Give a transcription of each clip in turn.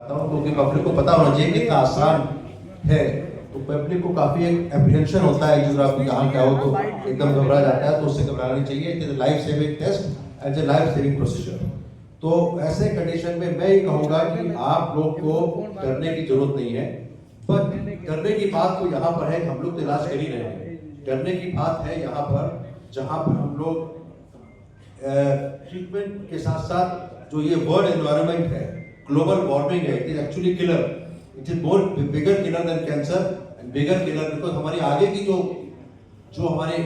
क्योंकि पब्लिक को पता होना चाहिए कितना आसान है। तो पब्लिक को काफी एक एप्रीहेंशन होता है जियोग्राफी कहाँ क्या हो तो एकदम घबरा जाता है, तो उससे घबराना नहीं चाहिए। It is life saving test as a life saving procedure. तो ऐसे कंडीशन में मैं ये कहूंगा कि आप लोग को डरने की जरूरत नहीं है। पर डरने की बात तो यहाँ पर है कि हम लोग तो इलाज कर ही रहे हैं। डरने की बात है यहाँ पर जहाँ पर हम लोग ट्रीटमेंट के साथ साथ जो ये वर्ल्ड एनवायरनमेंट है, ग्लोबल वार्मिंग है, it is actually killer. It is more bigger killer than cancer and bigger killer because हमारी आगे की जो जो हमारे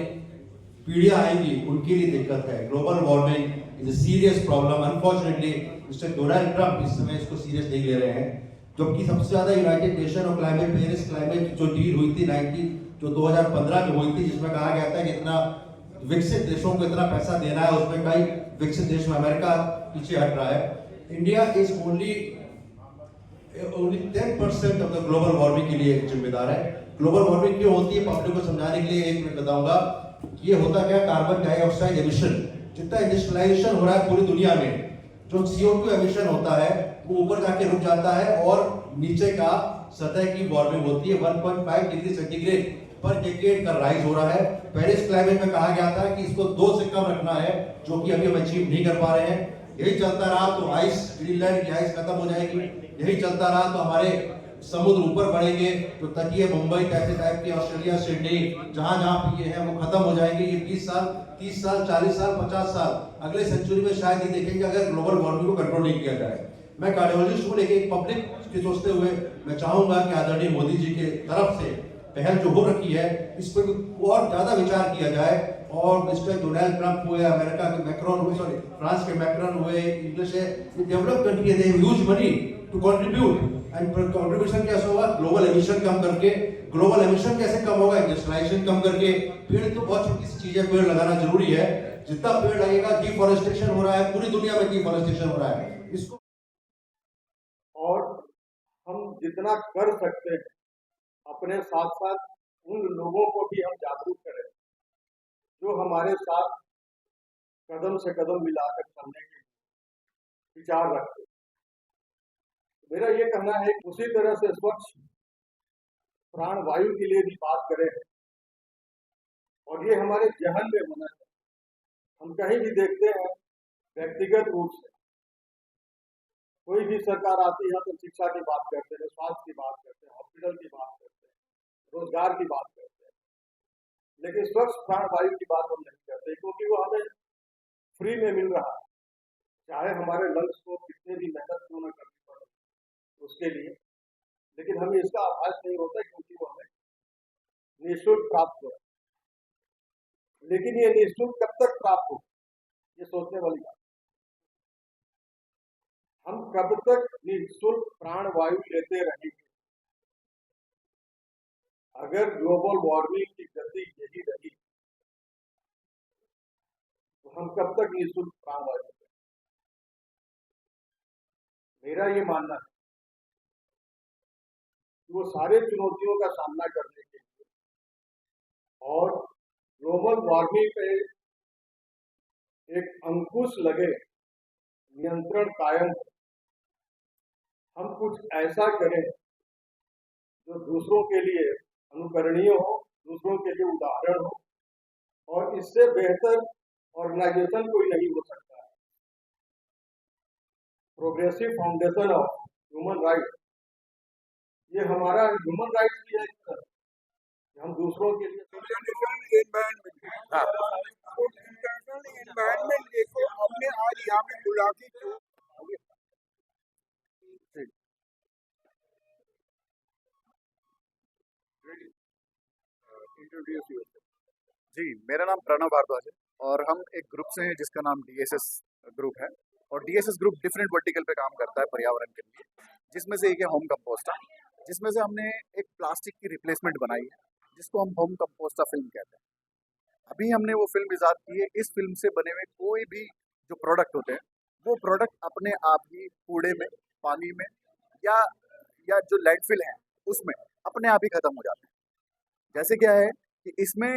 पीढ़ियां आएंगी उनके लिए दिक्कत है। Global warming is a serious problem. Unfortunately mister Donald Trump इस समय इसको सीरियस नहीं ले रहे हैं, जबकि सबसे ज्यादा यूनाइटेड नेशन और क्लाइमेट पेरिस क्लाइमेट जो डील हुई थी 2015 में हुई थी, जिसमें कहा गया था कि इतना विकसित देशों को इतना पैसा देना है, उसमें कई विकसित देश में अमेरिका पीछे हट रहा है। India is only 10% of the global warming के लिए जिम्मेदार है। ग्लोबल वार्मिंग क्यों होती है पब्लिक को समझाने के लिए एक मिनट बताऊंगा। ये होता क्या, कार्बन डाइऑक्साइड एमिशन। जितना इंडस्ट्रियलाइजेशन हो रहा है पूरी दुनिया में, जो CO2 एमिशन होता है वो ऊपर जाके रुक जाता है और नीचे का सतह की वार्मिंग होती है। 1.5 डिग्री सेंटीग्रेड पर डेकेड का राइज हो रहा है। पेरिस क्लाइमेट में कहा गया था कि इसको 2 से कम रखना है, जो कि अभी हम अचीव नहीं कर पा रहे हैं। यही चलता रहा तो आइस, ग्रीनलैंड की आइस खत्म हो जाएगी। यही चलता रहा तो हमारे समुद्र ऊपर बढ़ेंगे, तो तटीय मुंबई कैसे टाइप की, ऑस्ट्रेलिया, सिडनी, जहां जहां पे ये है वो खत्म हो जाएंगे। ये 20 साल, 30 साल, 40 साल, 50 साल अगले सेंचुरी में शायद ही देखेंगे अगर ग्लोबल वार्मिंग को कंट्रोल नहीं किया जाए। मैं कार्डियोलॉजिस्ट हूं, लेकिन पब्लिक के सोचते हुए मैं चाहूंगा कि आदरणीय मोदी जी के तरफ से पहल जो हो रखी है इस पर और ज्यादा विचार किया जाए। और मिस्टर डोनाल्ड ट्रंप हुए, अमेरिका के मैक्रोन हुए, सॉरी फ्रांस के मैक्रोन हुए, इंग्लिश है, ये डेवलप कंट्री है, they have huge money to contribute. And contribution कैसे होगा, ग्लोबल एमिशन कम करके। ग्लोबल एमिशन कैसे कम होगा, इंडस्ट्रियलाइजेशन कम करके। पेड़ तो बहुत छोटी सी चीज है, पेड़ लगाना जरूरी है। जितना पेड़ लगेगा, डिफॉरेस्टेशन हो रहा है पूरी दुनिया में, डिफॉरेस्टेशन हो रहा है इसको, और हम जितना कर सकते हैं अपने साथ साथ उन लोगों को भी हम जागरूक करें जो हमारे साथ कदम से कदम मिलाकर चलने के विचार रखते हैं। मेरा ये कहना है कि उसी तरह से स्वच्छ प्राण वायु के लिए भी बात करें, और ये हमारे जहन में होना चाहिए। हम कहीं भी देखते हैं व्यक्तिगत रूप से कोई भी सरकार आती है तो शिक्षा की बात करते हैं, स्वास्थ्य की बात करते हैं, हॉस्पिटल की बात करते हैं, रोजगार की बात करते हैं, लेकिन स्वच्छ प्राण वायु की बात हम नहीं करते, क्योंकि वो हमें फ्री में मिल रहा है। चाहे हमारे लंग्स को कितने भी मेहनत क्यों न करनी पड़े उसके लिए, लेकिन हमें इसका आभास नहीं होता क्योंकि वो हमें निःशुल्क प्राप्त हो। लेकिन ये निःशुल्क कब तक प्राप्त हो, ये सोचने वाली बात। हम कब तक निःशुल्क प्राण वायु लेते रहेंगे? अगर ग्लोबल वार्मिंग की गति यही रही तो हम कब तक निःशुल्क प्राण वायु लेंगे? मेरा ये मानना है कि वो सारे चुनौतियों का सामना करने के लिए और ग्लोबल वार्मिंग पे एक अंकुश लगे, नियंत्रण कायम हो, हम कुछ ऐसा करें जो दूसरों के लिए अनुकरणीय हो, दूसरों के लिए उदाहरण हो, और इससे बेहतर ऑर्गेनाइजेशन कोई नहीं हो सकता है। Progressive foundation of human rights, ये हमारा ह्यूमन राइट्स भी है, हम दूसरों के लिए एनवायरमेंट डे को हमने आज यहाँ पे बुला के क्यों इंट्रोड्यूस। जी, मेरा नाम प्रणव भारद्वाज है और हम एक ग्रुप से हैं जिसका नाम DSS ग्रुप है। और DSS ग्रुप डिफरेंट वर्टिकल पे काम करता है पर्यावरण के लिए, जिसमें से एक है होम कंपोस्टा, जिसमें से हमने एक प्लास्टिक की रिप्लेसमेंट बनाई है जिसको हम होम कंपोस्टा फिल्म कहते हैं। अभी हमने वो फिल्म इजाद की है। इस फिल्म से बने हुए कोई भी जो प्रोडक्ट होते हैं वो प्रोडक्ट अपने आप ही कूड़े में, पानी में या जो लैंडफिल है उसमें अपने आप ही खत्म हो जाते हैं। जैसे क्या है कि इसमें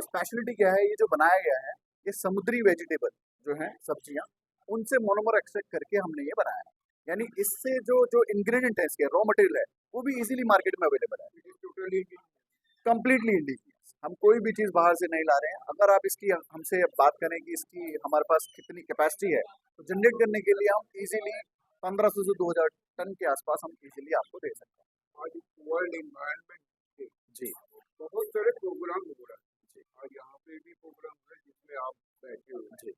स्पेशलिटी क्या है, ये जो बनाया गया है ये समुद्री वेजिटेबल जो है सब्जियां, उनसे मोनोमर एक्सट्रैक्ट करके हमने ये बनाया है। यानी इससे जो जो इंग्रेडिएंट है, इसके रॉ मटेरियल है, वो भी इजीली मार्केट में अवेलेबल है। टोटली कंप्लीटली इंडिजिनियस, हम कोई भी चीज़ बाहर से नहीं ला रहे हैं। अगर आप इसकी हमसे बात करें कि इसकी हमारे पास कितनी कैपेसिटी है, तो जनरेट करने के लिए हम इजीली 1500 से 2000 टन के आसपास हम इजीली आपको दे सकते हैं। आज वर्ल्ड एनवायरनमेंट डे, जी बहुत सारे प्रोग्राम हो रहा है और यहाँ पे भी प्रोग्राम है जिसमें आप बैठे हुए हैं। जी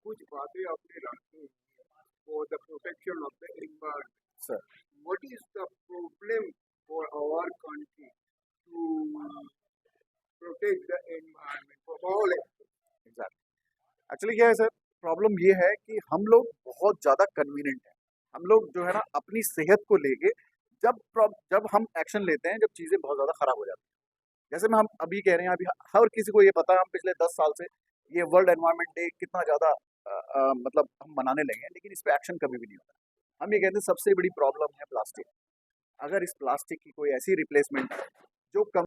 कुछ बातें आपने रखी for the protection of the environment. Sir, what is the problem for our country to protect the environment for all? Exact actually क्या है सर, प्रॉब्लम ये है कि हम लोग बहुत ज़्यादा कन्वीनियंट हैं। हम लोग जो है ना अपनी सेहत को लेके जब हम एक्शन लेते हैं, जब चीज़ें बहुत ज़्यादा ख़राब हो जाती हैं। जैसे मैं हम अभी कह रहे हैं, अभी हर किसी को ये पता है, हम पिछले 10 साल से ये वर्ल्ड एनवायरनमेंट डे कितना ज़्यादा मतलब हम मनाने लगे हैं, लेकिन इस पे एक्शन कभी भी नहीं होता। हम ये कहते हैं सबसे बड़ी प्रॉब्लम है प्लास्टिक। अगर इस प्लास्टिक की कोई ऐसी रिप्लेसमेंट है जो कम